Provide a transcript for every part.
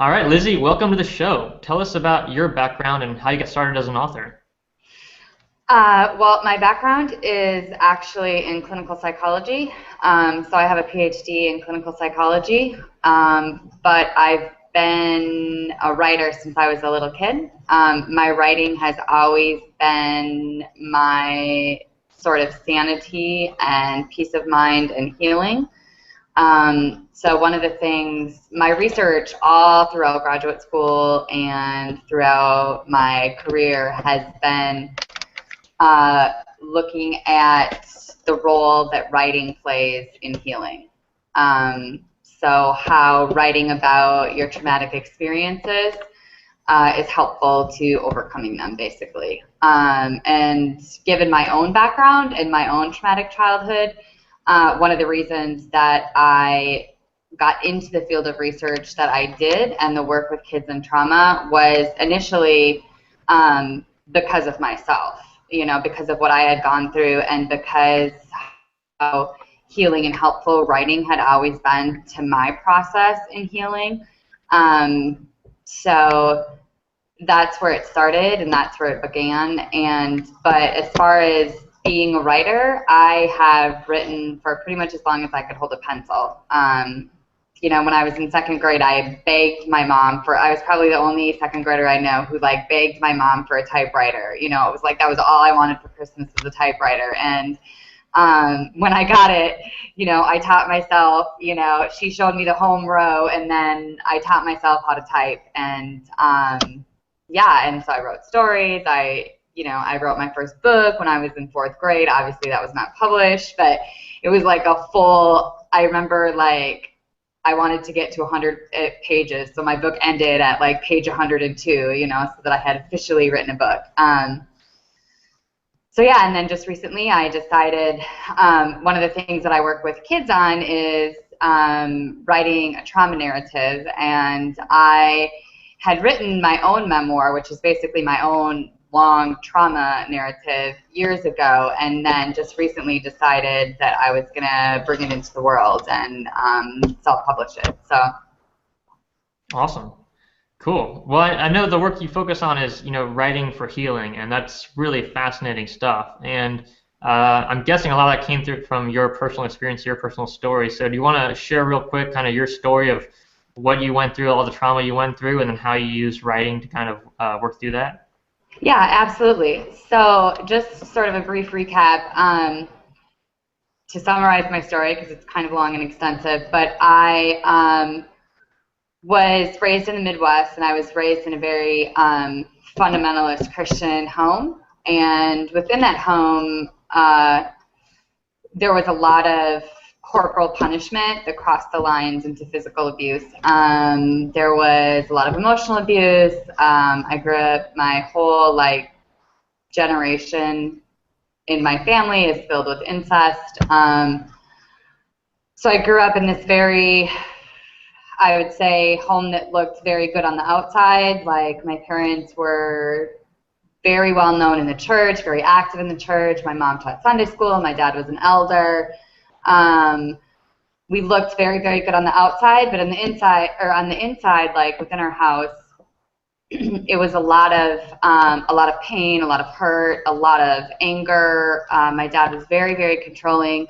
All right, Lizzie, welcome to the show. Tell us about your background and how you got started as an author. Well, my background is actually in clinical psychology. So I have a PhD in clinical psychology, but I've been a writer since I was a little kid. My writing has always been my sort of sanity and peace of mind and healing. So one of the things, my research all throughout graduate school and throughout my career has been looking at the role that writing plays in healing. So how writing about your traumatic experiences is helpful to overcoming them, basically. And given my own background and my own traumatic childhood, one of the reasons that I got into the field of research that I did and the work with kids and trauma was initially because of myself, because of what I had gone through and because how healing and helpful writing had always been to my process in healing. So that's where it started and that's where it began. But as far as being a writer, I have written for pretty much as long as I could hold a pencil. When I was in second grade, I begged my mom I was probably the only second grader I know who begged my mom for a typewriter. It was like that was all I wanted for Christmas was a typewriter. And when I got it, I taught myself, she showed me the home row and then I taught myself how to type. And yeah, and so I wrote stories. I wrote my first book when I was in fourth grade. Obviously that was not published, but it was like a full, I remember I wanted to get to 100 pages, so my book ended at page 102, so that I had officially written a book. So yeah, and then just recently I decided one of the things that I work with kids on is writing a trauma narrative, and I had written my own memoir, which is basically my own long trauma narrative years ago, and then just recently decided that I was going to bring it into the world and self-publish it. So Awesome. Cool. Well, I know the work you focus on is, writing for healing, and that's really fascinating stuff. And I'm guessing a lot of that came through from your personal experience, your personal story. So do you want to share real quick kind of your story of what you went through, all the trauma you went through, and then how you used writing to kind of work through that? yeah, absolutely. So just sort of a brief recap to summarize my story, because it's kind of long and extensive, but I was raised in the Midwest, and I was raised in a very fundamentalist Christian home. And within that home, there was a lot of corporal punishment that crossed the lines into physical abuse. There was a lot of emotional abuse. I grew up, my whole generation in my family is filled with incest. So I grew up in this very, I would say, home that looked very good on the outside. My parents were very well known in the church, very active in the church. My mom taught Sunday school. My dad was an elder. We looked very, very good on the outside, but on the inside, within our house, it was a lot of pain, a lot of hurt, a lot of anger. My dad was very, very controlling.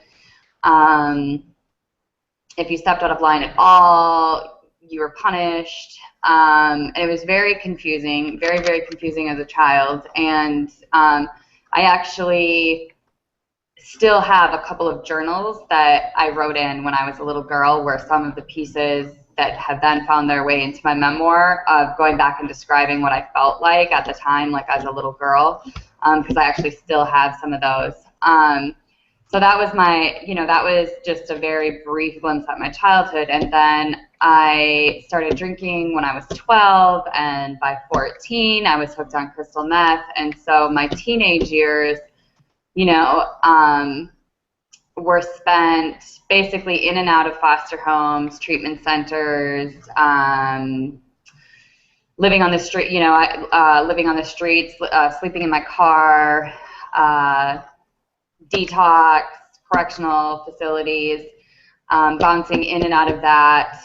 If you stepped out of line at all, you were punished. And it was very confusing, very, very confusing as a child. And I actually still have a couple of journals that I wrote in when I was a little girl, where some of the pieces that have then found their way into my memoir of going back and describing what I felt like at the time, as a little girl, because I actually still have some of those. So that was that was just a very brief glimpse at my childhood. And then I started drinking when I was 12, and by 14, I was hooked on crystal meth. And so my teenage years, were spent basically in and out of foster homes, treatment centers, living on the street, living on the streets, sleeping in my car, detox, correctional facilities, bouncing in and out of that.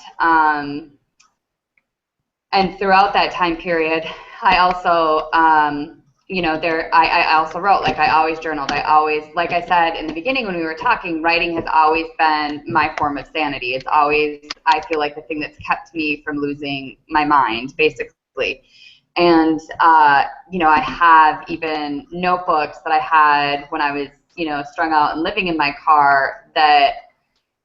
And throughout that time period, I also, I also wrote, like I always journaled. I always, like I said in the beginning when we were talking, writing has always been my form of sanity. It's always, I feel like, the thing that's kept me from losing my mind, basically. And, I have even notebooks that I had when I was, strung out and living in my car that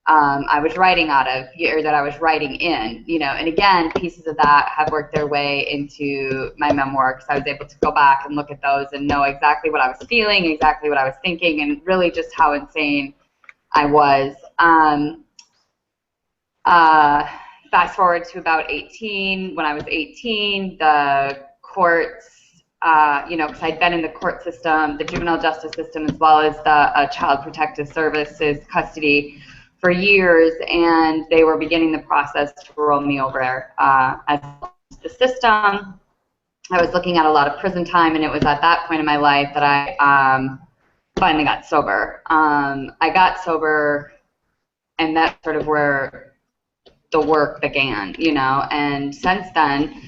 I was writing out of, or that I was writing in, and again, pieces of that have worked their way into my memoir because I was able to go back and look at those and know exactly what I was feeling, exactly what I was thinking, and really just how insane I was. Fast forward to about 18. When I was 18, the courts, because I'd been in the court system, the juvenile justice system, as well as the Child Protective Services custody for years, and they were beginning the process to roll me over as the system. I was looking at a lot of prison time, and it was at that point in my life that I finally got sober. I got sober, and that's sort of where the work began, and since then,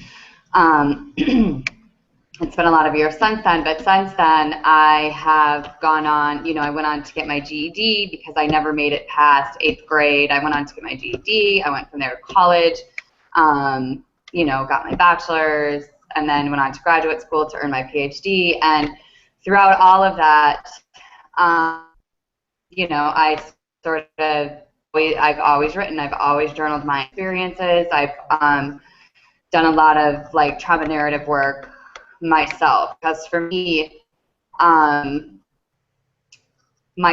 it's been a lot of years since then, but since then I have gone on, I went on to get my GED because I never made it past 8th grade. I went on to get my GED. I went from there to college, got my bachelor's, and then went on to graduate school to earn my PhD. And throughout all of that, I sort of, I've always written, I've always journaled my experiences. I've done a lot of like trauma narrative work myself, because for me, my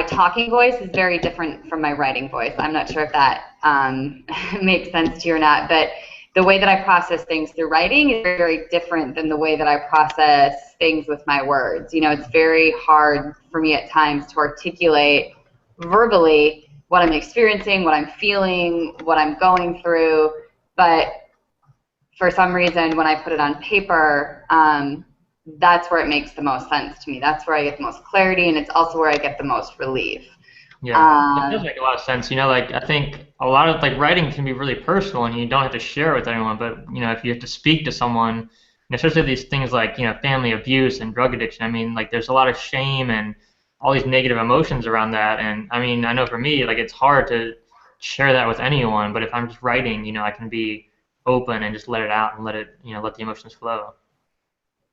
talking voice is very different from my writing voice. I'm not sure if that makes sense to you or not, but the way that I process things through writing is very different than the way that I process things with my words. It's very hard for me at times to articulate verbally what I'm experiencing, what I'm feeling, what I'm going through, but for some reason, when I put it on paper, that's where it makes the most sense to me. That's where I get the most clarity, and it's also where I get the most relief. Yeah, it does make a lot of sense. Like I think a lot of like writing can be really personal, and you don't have to share it with anyone. But if you have to speak to someone, especially these things like family abuse and drug addiction. I mean, like there's a lot of shame and all these negative emotions around that. And I mean, I know for me, like it's hard to share that with anyone. But if I'm just writing, I can be open and just let it out and let it, let the emotions flow.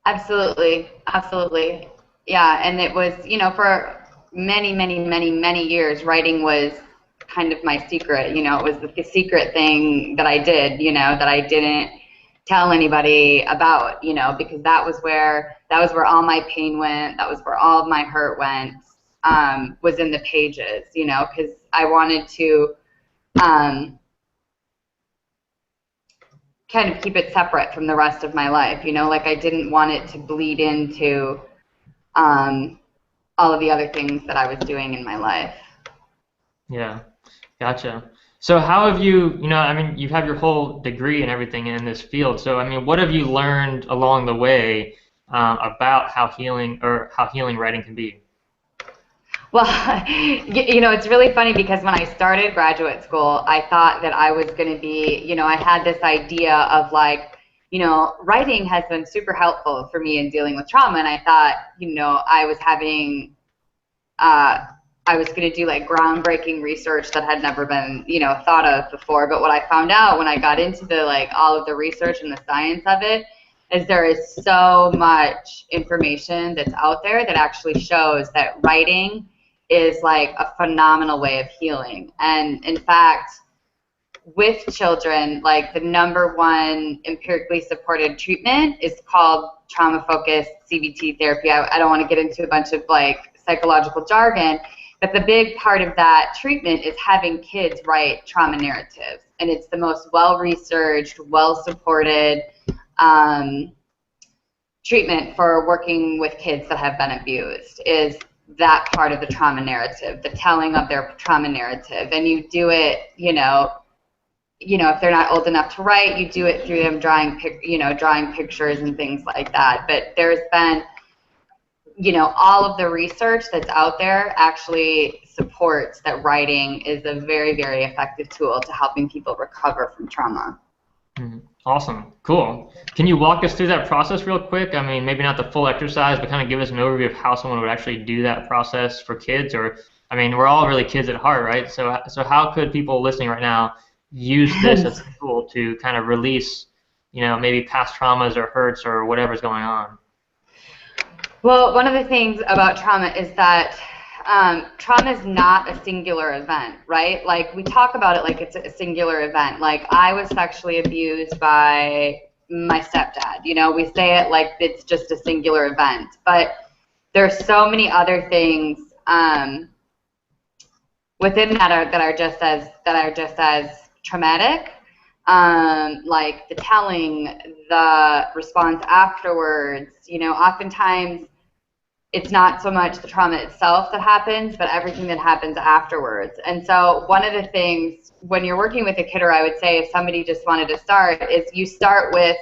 Absolutely, absolutely. Yeah, and it was, for many, many, many, many years, writing was kind of my secret. It was the secret thing that I did, that I didn't tell anybody about, because that was where all my pain went. That was where all of my hurt went, was in the pages, because I wanted to kind of keep it separate from the rest of my life, like I didn't want it to bleed into all of the other things that I was doing in my life. Yeah, gotcha. So how have you, I mean, you have your whole degree and everything in this field. So, I mean, what have you learned along the way about how healing writing can be? Well, it's really funny because when I started graduate school, I thought that I was going to be, I had this idea of like, writing has been super helpful for me in dealing with trauma. And I thought, I was having, I was going to do like groundbreaking research that had never been, thought of before. But what I found out when I got into the, like all of the research and the science of it, is there is so much information that's out there that actually shows that writing is like a phenomenal way of healing. And in fact, with children, like the #1 empirically supported treatment is called trauma-focused CBT therapy. I don't want to get into a bunch of like psychological jargon, but the big part of that treatment is having kids write trauma narratives. And it's the most well-researched, well-supported treatment for working with kids that have been abused, is that part of the trauma narrative, the telling of their trauma narrative. And you do it, if they're not old enough to write, you do it through them drawing pictures and things like that. But there's been, all of the research that's out there actually supports that writing is a very, very effective tool to helping people recover from trauma. Awesome. Cool. Can you walk us through that process real quick? I mean, maybe not the full exercise, but kind of give us an overview of how someone would actually do that process for kids. Or, I mean, we're all really kids at heart, right? So how could people listening right now use this as a tool to kind of release, maybe past traumas or hurts or whatever's going on? Well, one of the things about trauma is that trauma is not a singular event, right? Like we talk about it like it's a singular event. Like I was sexually abused by my stepdad. We say it like it's just a singular event, but there's so many other things within that are just as traumatic. Like the telling, the response afterwards. Oftentimes it's not so much the trauma itself that happens, but everything that happens afterwards. And so one of the things when you're working with a kidder, I would say if somebody just wanted to start, is you start with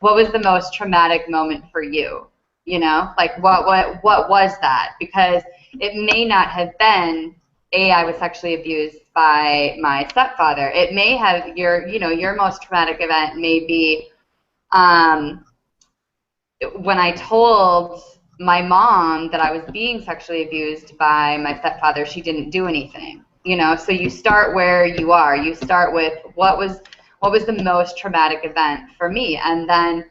what was the most traumatic moment for you? Like what was that? Because it may not have been, I was sexually abused by my stepfather. It may have your most traumatic event may be when I told my mom that I was being sexually abused by my stepfather. She didn't do anything. So you start where you are. You start with what was the most traumatic event for me, and then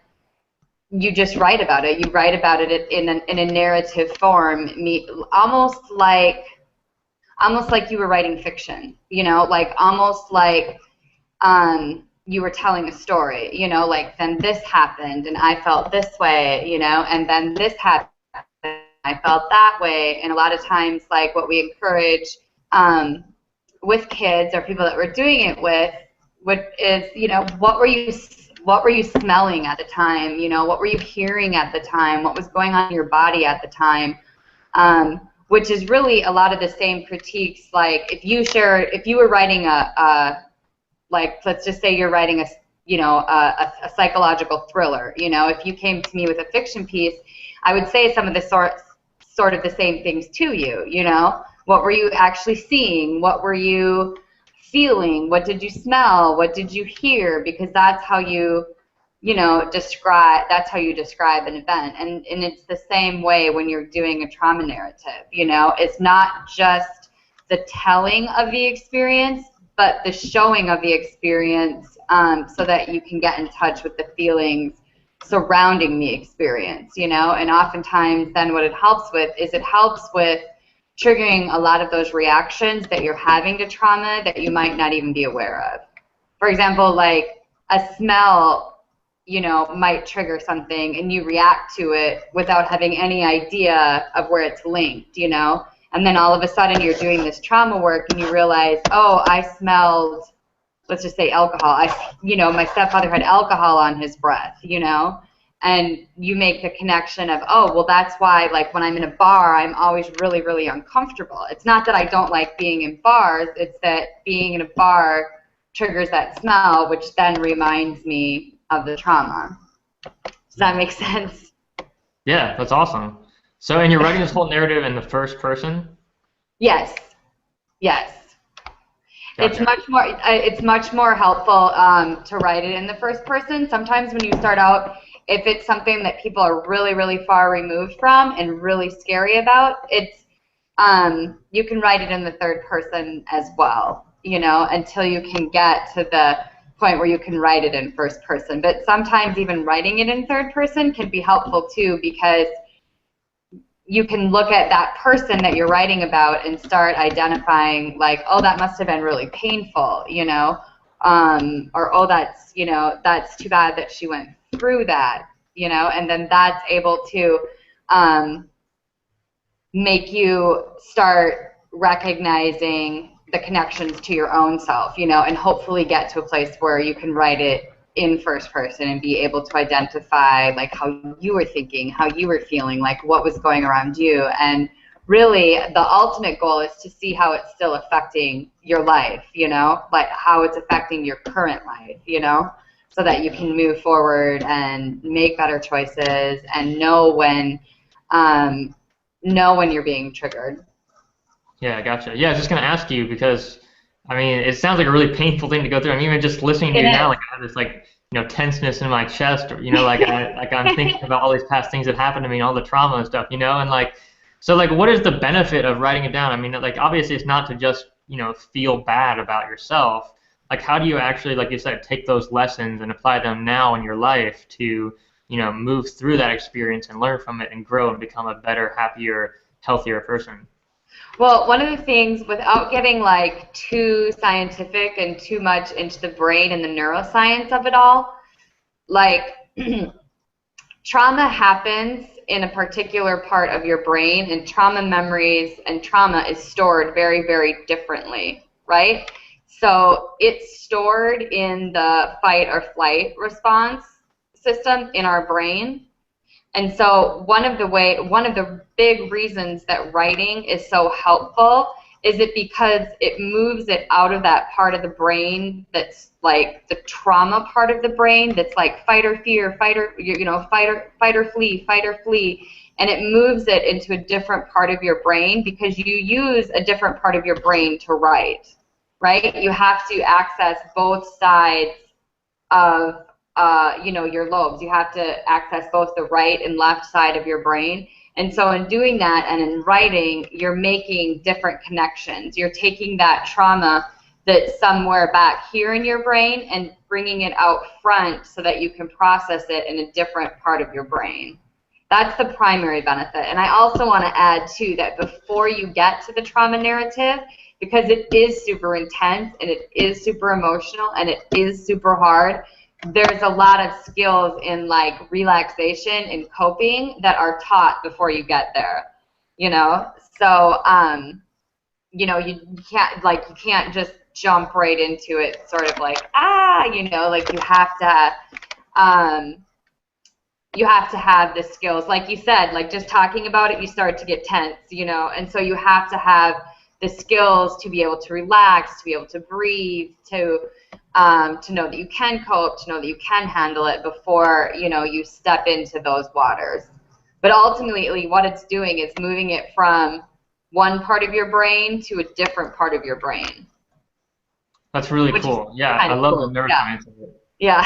you just write about it. You write about it in a narrative form, almost like you were writing fiction. Like almost like you were telling a story. Like then this happened and I felt this way. And then this happened. I felt that way. And a lot of times, like what we encourage with kids or people that we're doing it with, is what were you smelling at the time? What were you hearing at the time? What was going on in your body at the time? Which is really a lot of the same critiques. Like if you were writing like let's just say you're writing a psychological thriller. If you came to me with a fiction piece, I would say some of the sort of the same things to you. What were you actually seeing? What were you feeling? What did you smell? What did you hear? Because that's how you describe an event. And it's the same way when you're doing a trauma narrative. It's not just the telling of the experience, but the showing of the experience, so that you can get in touch with the feelings surrounding the experience. And oftentimes then what it helps with triggering a lot of those reactions that you're having to trauma that you might not even be aware of. For example, like a smell, might trigger something and you react to it without having any idea of where it's linked, and then all of a sudden you're doing this trauma work and you realize, oh, I smelled, let's just say alcohol. My stepfather had alcohol on his breath, and you make the connection of, oh, well, that's why, like, when I'm in a bar, I'm always really, really uncomfortable. It's not that I don't like being in bars. It's that being in a bar triggers that smell, which then reminds me of the trauma. Does that make sense? Yeah, that's awesome. So, and you're writing this whole narrative in the first person? Yes. Yes. Gotcha. It's much more helpful to write it in the first person. Sometimes when you start out, if it's something that people are really, really far removed from and really scary about, you can write it in the third person as well, until you can get to the point where you can write it in first person. But sometimes even writing it in third person can be helpful too, because you can look at that person that you're writing about and start identifying, like, oh, that must have been really painful, or oh, that's too bad that she went through that, and then that's able to make you start recognizing the connections to your own self, and hopefully get to a place where you can write it in first person and be able to identify, like, how you were thinking, how you were feeling, like what was going around you. And really the ultimate goal is to see how it's still affecting your life, like how it's affecting your current life, so that you can move forward and make better choices and know when you're being triggered. Yeah, gotcha. Yeah, I was just going to ask you because I mean, it sounds like a really painful thing to go through. I'm even just listening to It you now, is. like I have this like tenseness in my chest, or like I'm thinking about all these past things that happened to me and all the trauma and stuff, and like so like what is the benefit of writing it down? I mean, like obviously it's not to just feel bad about yourself. Like how do you actually, like you said, take those lessons and apply them now in your life to move through that experience and learn from it and grow and become a better, happier, healthier person? Well, one of the things, without getting like too scientific and too much into the brain and the neuroscience of it all, like trauma happens in a particular part of your brain, and trauma memories and trauma is stored very, very differently, right? So it's stored in the fight or flight response system in our brain. And so one of the big reasons that writing is so helpful is it because it moves it out of that part of the brain that's like the trauma part of the brain that's like fight or fear, fight or flee, and it moves it into a different part of your brain because you use a different part of your brain to write, right? You have to access both sides of your lobes. You have to access both the right and left side of your brain. And so in doing that and in writing, you're making different connections. You're taking that trauma that's somewhere back here in your brain and bringing it out front so that you can process it in a different part of your brain. That's the primary benefit. And I also want to add, too, that before you get to the trauma narrative, because it is super intense and it is super emotional and it is super hard, there's a lot of skills in like relaxation and coping that are taught before you get there, so you can't just jump right into it sort of like like you have to have the skills, like you said, like just talking about it you start to get tense, and so you have to have the skills to be able to relax, to be able to breathe, to know that you can cope, to know that you can handle it before you step into those waters. But ultimately, what it's doing is moving it from one part of your brain to a different part of your brain, That's really which is cool. Yeah, kind I of love the cool. Yeah. neuroscience of it. Yeah,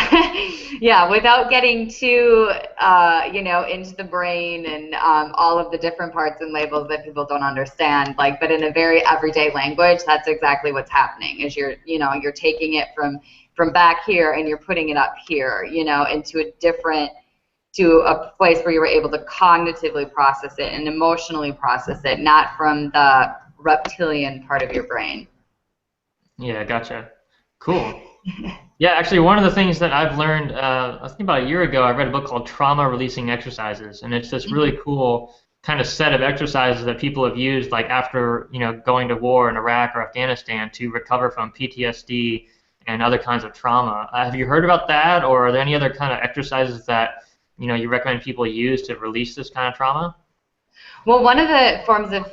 yeah, without getting too, into the brain and all of the different parts and labels that people don't understand. Like, but in a very everyday language, that's exactly what's happening. Is you're taking it from back here and you're putting it up here, into to a place where you were able to cognitively process it and emotionally process it, not from the reptilian part of your brain. Yeah, gotcha. Cool. Yeah, actually, one of the things that I've learned, I think about a year ago, I read a book called Trauma Releasing Exercises, and it's this really cool kind of set of exercises that people have used, like after going to war in Iraq or Afghanistan to recover from PTSD and other kinds of trauma. Have you heard about that, or are there any other kind of exercises that you recommend people use to release this kind of trauma? Well, one of the forms of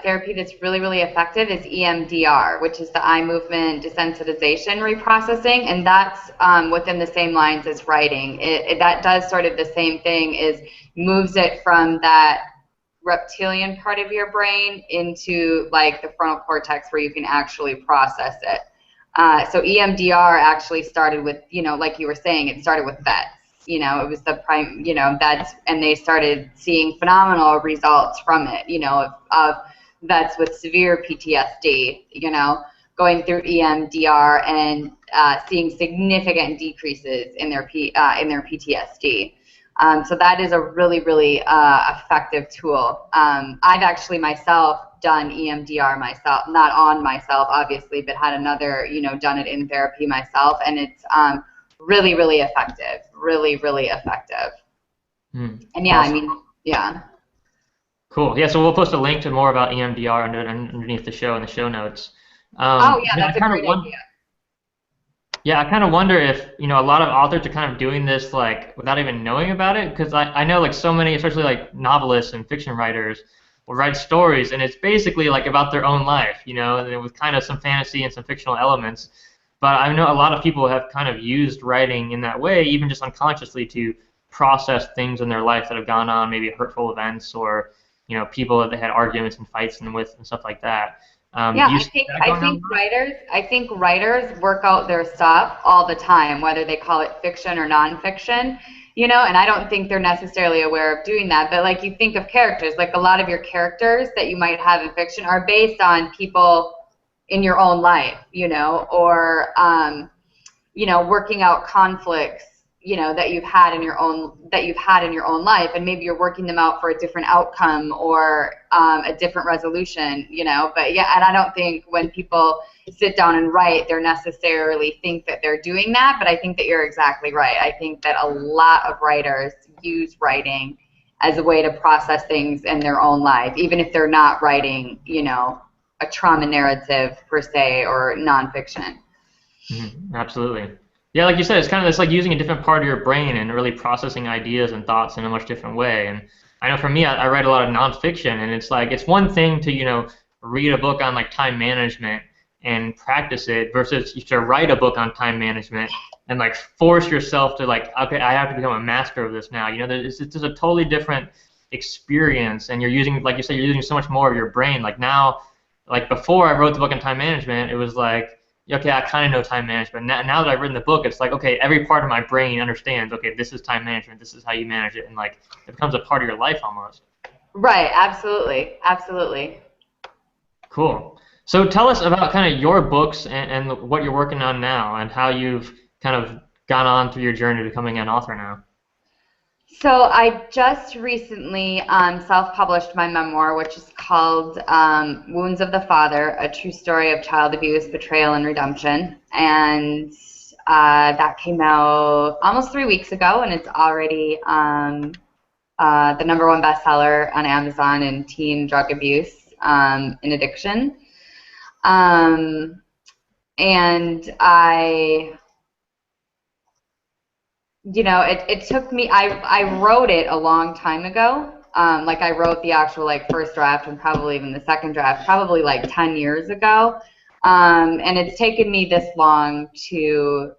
therapy that's really, really effective is EMDR, which is the eye movement desensitization reprocessing, and that's within the same lines as writing. That does sort of the same thing, is moves it from that reptilian part of your brain into like the frontal cortex where you can actually process it. So EMDR actually started with, like you were saying, it started with vets. It was the prime, and they started seeing phenomenal results from it, of vets with severe PTSD, going through EMDR and seeing significant decreases in their PTSD. So that is a really, really effective tool. I've actually myself done EMDR myself, not on myself, obviously, but had another, done it in therapy myself, and it's really, really effective, really, really effective. And yeah, I Awesome. mean, yeah. Cool. Yeah, so we'll post a link to more about EMDR underneath the show in the show notes. Oh yeah, Yeah, that's a great idea. I kind of wonder if, a lot of authors are kind of doing this like without even knowing about it, because I know like so many, especially like novelists and fiction writers will write stories and it's basically like about their own life, and with kind of some fantasy and some fictional elements. But I know a lot of people have kind of used writing in that way, even just unconsciously, to process things in their life that have gone on, maybe hurtful events or, people that they had arguments and fights and with and stuff like that. Do Yeah, you I see think that I going on? think writers I think writers work out their stuff all the time, whether they call it fiction or nonfiction, and I don't think they're necessarily aware of doing that. But like you think of characters, like a lot of your characters that you might have in fiction are based on people in your own life, or working out conflicts, that you've had in your own life, and maybe you're working them out for a different outcome or a different resolution, But yeah, and I don't think when people sit down and write, they necessarily think that they're doing that, but I think that you're exactly right. I think that a lot of writers use writing as a way to process things in their own life, even if they're not writing, a trauma narrative per se or nonfiction. Absolutely. Yeah, like you said, it's like using a different part of your brain and really processing ideas and thoughts in a much different way. And I know for me, I write a lot of nonfiction, and it's like it's one thing to read a book on like time management and practice it versus you to write a book on time management and like force yourself to like, okay, I have to become a master of this now. It's just a totally different experience, and you're using, like you said, you're using so much more of your brain. Like now, like before I wrote the book on time management, it was like, okay, I kind of know time management. Now that I've written the book, it's like, okay, every part of my brain understands, okay, this is time management, this is how you manage it, and like it becomes a part of your life almost. Right, absolutely, absolutely. Cool. So tell us about kind of your books and what you're working on now and how you've kind of gone on through your journey to becoming an author now. So I just recently self-published my memoir, which is called Wounds of the Father, A True Story of Child Abuse, Betrayal, and Redemption. And that came out almost 3 weeks ago, and it's already the #1 bestseller on Amazon in teen drug abuse and addiction. And it took me, I wrote it a long time ago. Like I wrote the actual like first draft and probably even the second draft, probably like 10 years ago. And it's taken me this long to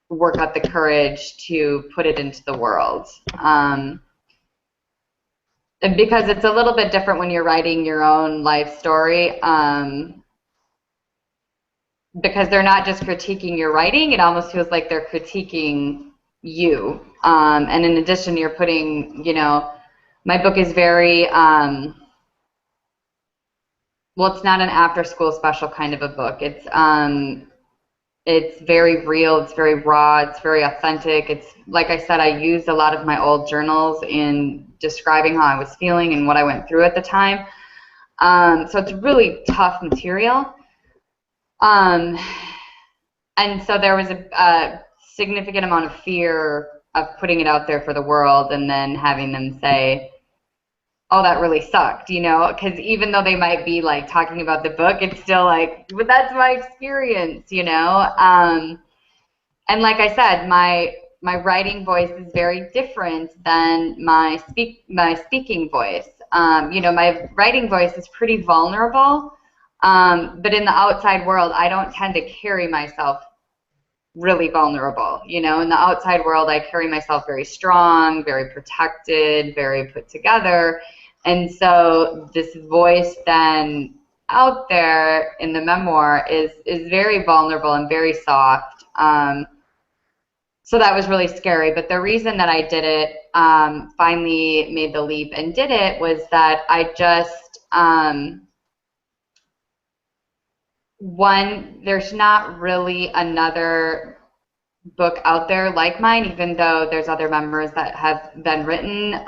work up the courage to put it into the world. And because it's a little bit different when you're writing your own life story. Because they're not just critiquing your writing, it almost feels like they're critiquing you. And in addition, you're putting, my book is very, well, it's not an after school special kind of a book. It's very real, it's very raw, it's very authentic. It's, like I said, I used a lot of my old journals in describing how I was feeling and what I went through at the time. So it's really tough material. And so there was a significant amount of fear of putting it out there for the world and then having them say, oh, that really sucked, because even though they might be like talking about the book, it's still like, but that's my experience, And like I said, my writing voice is very different than my speaking voice. My writing voice is pretty vulnerable. But in the outside world, I don't tend to carry myself really vulnerable. In the outside world, I carry myself very strong, very protected, very put together. And so this voice then out there in the memoir is very vulnerable and very soft. So that was really scary. But the reason that I did it, finally made the leap and did it, was that I just, one, there's not really another book out there like mine, even though there's other memoirs that have been written.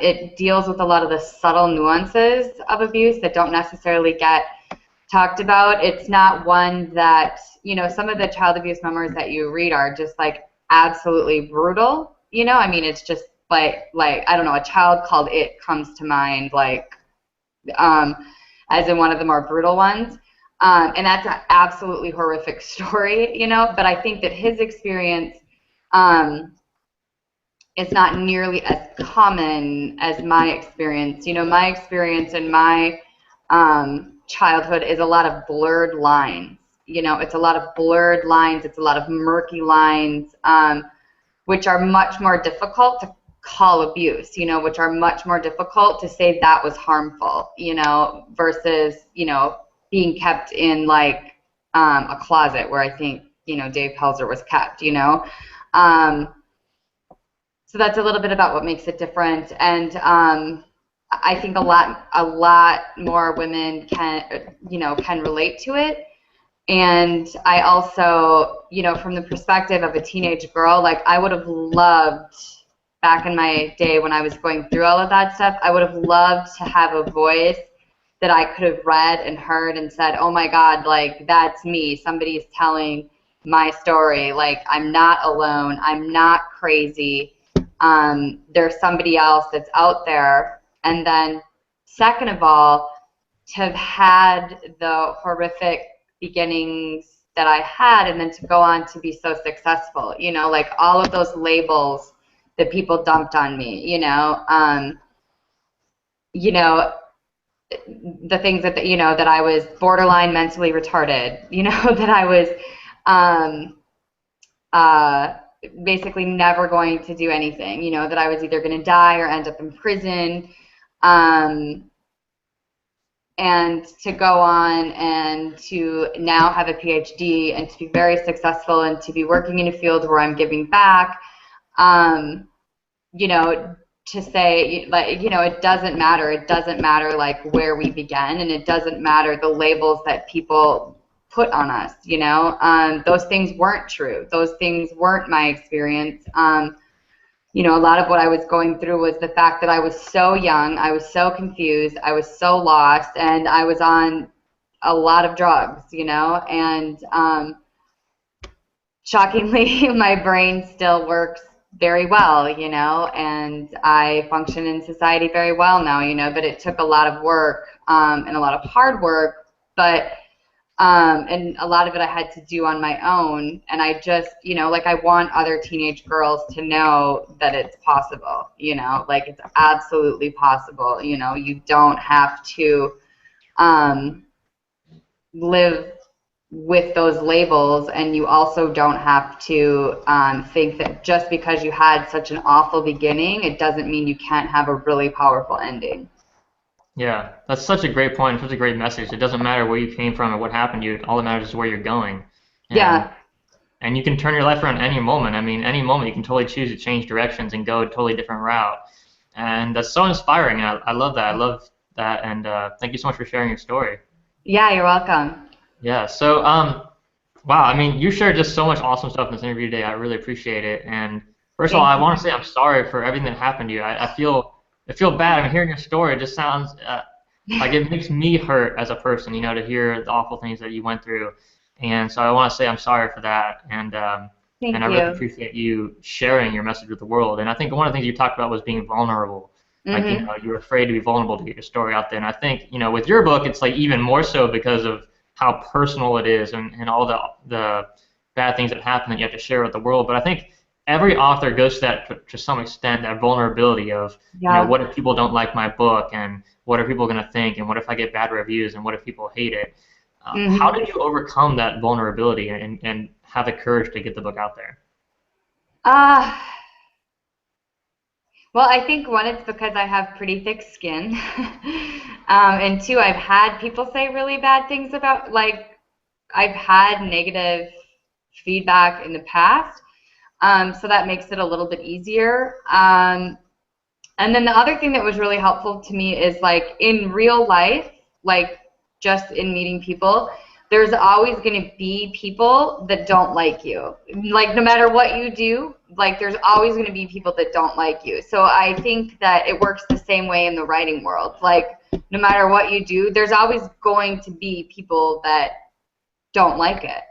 It deals with a lot of the subtle nuances of abuse that don't necessarily get talked about. It's not one that, some of the child abuse memoirs that you read are just like absolutely brutal. I mean, it's just like I don't know, A Child Called It comes to mind, like as in one of the more brutal ones. And that's an absolutely horrific story, but I think that his experience is not nearly as common as my experience. My experience in my childhood is a lot of blurred lines. It's a lot of blurred lines, it's a lot of murky lines, which are much more difficult to call abuse, which are much more difficult to say that was harmful, versus, being kept in like a closet where I think, you know, Dave Pelzer was kept, you know. So that's a little bit about what makes it different. And I think a lot more women can, you know, can relate to it. And I also, you know, from the perspective of a teenage girl, like I would have loved back in my day when I was going through all of that stuff, I would have loved to have a voice that I could have read and heard and said, oh my God, like that's me. Somebody's telling my story. Like I'm not alone. I'm not crazy. There's somebody else that's out there. And then second of all, to have had the horrific beginnings that I had and then to go on to be so successful, you know, like all of those labels that people dumped on me, you know, the things that, you know, that I was borderline mentally retarded, you know, that I was basically never going to do anything, you know, that I was either going to die or end up in prison. And to go on and to now have a PhD and to be very successful and to be working in a field where I'm giving back, you know, to say, like, you know, it doesn't matter. It doesn't matter, like, where we began, and it doesn't matter the labels that people put on us, you know. Those things weren't true. Those things weren't my experience. You know, a lot of what I was going through was the fact that I was so young, I was so confused, I was so lost, and I was on a lot of drugs, you know, and shockingly, my brain still works very well, you know, and I function in society very well now, you know, but it took a lot of work and a lot of hard work, but and a lot of it I had to do on my own. And I just, you know, like I want other teenage girls to know that it's possible, you know, like it's absolutely possible. You know, you don't have to live with those labels, and you also don't have to think that just because you had such an awful beginning, it doesn't mean you can't have a really powerful ending. Yeah, that's such a great point, such a great message. It doesn't matter where you came from or what happened to you. All that matters is where you're going. And Yeah. and you can turn your life around any moment. I mean, any moment you can totally choose to change directions and go a totally different route. And that's so inspiring. And I love that. I love that. And thank you so much for sharing your story. Yeah, you're welcome. Yeah. So, wow. I mean, you shared just so much awesome stuff in this interview today. I really appreciate it. And first of all, Thank I you. want to say I'm sorry for everything that happened to you. I feel bad. I mean, hearing your story, it just sounds like it makes me hurt as a person, you know, to hear the awful things that you went through. And so I want to say I'm sorry for that. And Thank I really you. appreciate you sharing your message with the world. And I think one of the things you talked about was being vulnerable. Like, you know, Mhm. you were afraid to be vulnerable to get your story out there. And I think, you know, with your book, it's like even more so because of how personal it is and all the bad things that happen that you have to share with the world. But I think every author goes to that to some extent, that vulnerability of, you know, Yeah. what if people don't like my book, and what are people going to think, and what if I get bad reviews, and what if people hate it? How Mhm. did you overcome that vulnerability and have the courage to get the book out there? Uh, well, I think one, it's because I have pretty thick skin. And two, I've had people say really bad things about, like, I've had negative feedback in the past. So that makes it a little bit easier. And then the other thing that was really helpful to me is like in real life, like just in meeting people, there's always going to be people that don't like you. Like no matter what you do, like there's always going to be people that don't like you. So I think that it works the same way in the writing world. Like no matter what you do, there's always going to be people that don't like it,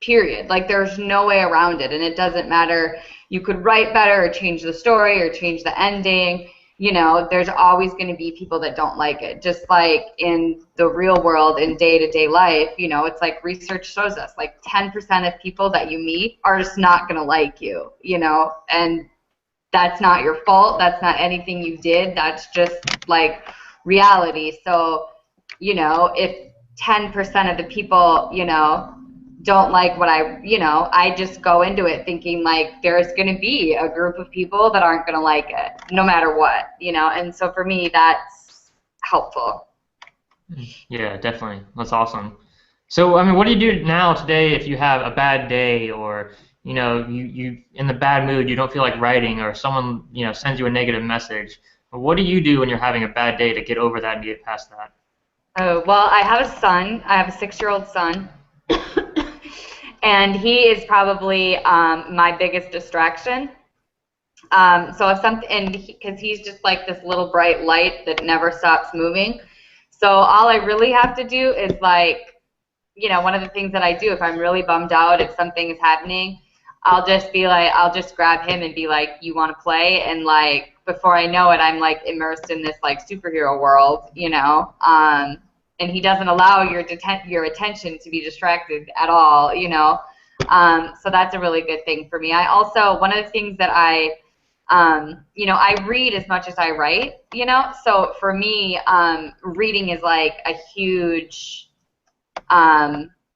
period. Like there's no way around it, and it doesn't matter. You could write better or change the story or change the ending, you know, there's always going to be people that don't like it. Just like in the real world, in day-to-day life, you know, it's like research shows us like 10% of people that you meet are just not going to like you, you know, and that's not your fault, that's not anything you did, that's just like reality. So you know, if 10% of the people, you know, don't like what you know, I just go into it thinking like there's going to be a group of people that aren't going to like it no matter what, you know, and so for me, that's helpful. Yeah, definitely. That's awesome. So, I mean, what do you do now today if you have a bad day or, you in the bad mood, you don't feel like writing or someone, sends you a negative message? What do you do when you're having a bad day to get over that and get past that? Oh, well, I have a son. I have a 6-year-old son. And he is probably my biggest distraction. So if something, and because he's just like this little bright light that never stops moving. So all I really have to do is like, one of the things that I do if I'm really bummed out, if something is happening, I'll just be like, I'll just grab him and be like, you want to play? And like, before I know it, I'm like immersed in this like superhero world. And he doesn't allow your attention to be distracted at all. So that's a really good thing for me. I also, one of the things that I read as much as I write. So for me, reading is like a huge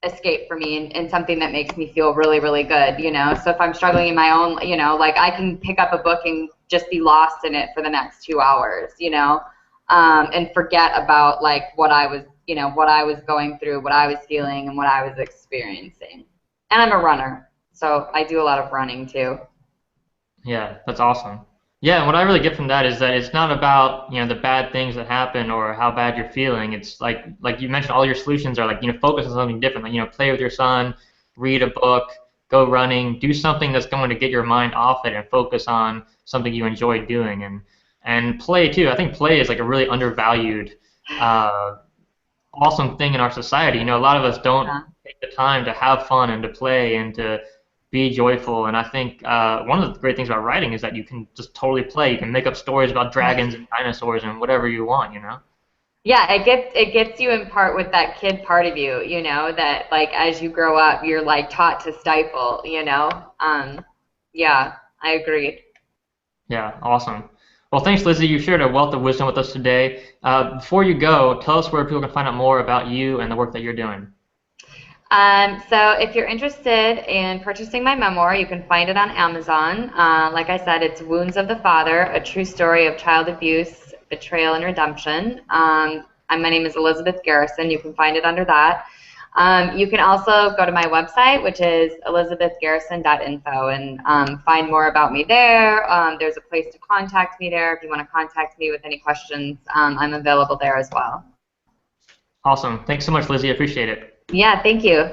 escape for me and something that makes me feel really, really good. So if I'm struggling in my own, like I can pick up a book and just be lost in it for the next 2 hours, and forget about like what I was going through, what I was feeling, and what I was experiencing. And I'm a runner, so I do a lot of running too. Yeah, that's awesome. Yeah, and what I really get from that is that it's not about, the bad things that happen or how bad you're feeling. It's like you mentioned, all your solutions are like, focus on something different. Like, play with your son, read a book, go running, do something that's going to get your mind off it and focus on something you enjoy doing. And play too. I think play is like a really undervalued, uh, awesome thing in our society. A lot of us don't Yeah. take the time to have fun and to play and to be joyful. And I think one of the great things about writing is that you can just totally play. You can make up stories about dragons and dinosaurs and whatever you want. Yeah, it gets you in part with that kid part of you, that like as you grow up, you're like taught to stifle. Yeah, I agree. Yeah, awesome. Well, thanks, Lizzie. You shared a wealth of wisdom with us today. Before you go, tell us where people can find out more about you and the work that you're doing. So if you're interested in purchasing my memoir, you can find it on Amazon. Like I said, it's Wounds of the Father, a true story of child abuse, betrayal, and redemption. And my name is Elizabeth Garrison. You can find it under that. You can also go to my website, which is elizabethgarrison.info, and find more about me there. There's a place to contact me there if you want to contact me with any questions. I'm available there as well. Awesome. Thanks so much, Lizzie. I appreciate it. Yeah, thank you.